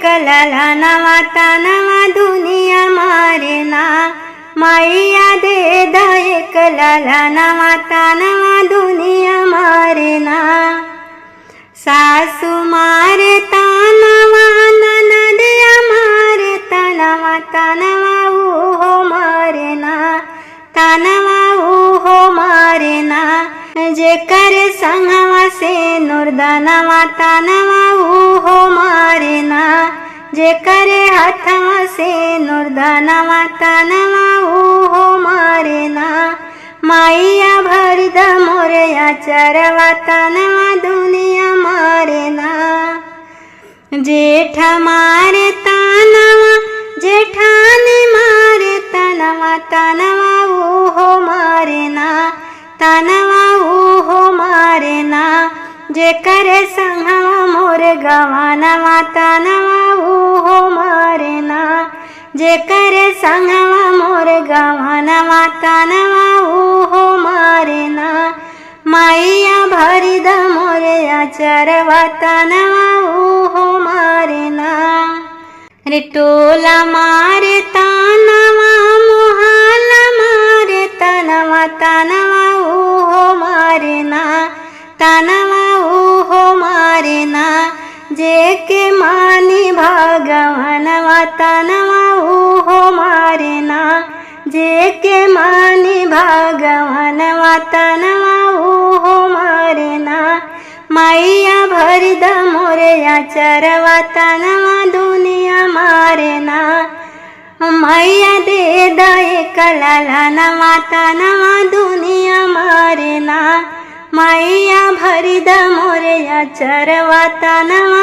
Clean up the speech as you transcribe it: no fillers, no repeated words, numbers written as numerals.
एकलाला नवा तानवा दुनिया मारे ना माईया दे द एकलाला नवा तानवा दुनिया मारे ना सासू मारे तानवा ननदिया मारे तानवा तानवा उहो मारे ना तानवा उहो मारे ना जे करे संगवा से नुरदानवा तानवा उहो मारे ना जे करे हाथवा से नुरदानवा तानवा उहो मारे ना माईया भरद मोरया चरवा तानवा दुनिया मारे ना जेठ मारे तानवा जेठानी मारे तानवा तानवा उहो मारे ना तानवा उहो मारे ना जे करे संगवा मोर गवानवा तानवा उहो मारे ना जे करे संगवा मोर गवानवा तानवा उहो मारे ना माईया भरिद मोरया चरवा तानवा उहो मारे ना रे टोला मारे तानवा मोहाला मारे तानवा तानवा उहो मारे ना तानवा उहो मारे ना जे के मानी भगवानवा तानवा उहो मारे ना जे के मानी भगवानवा तानवा उहो मारे ना माईया भरिद मोरया चरवा तानवा दुनिया मारे ना माईया दे द एकलाला नवा तानवा दुनिया मारे ना माईया भरिद मोरया चरवा तानवा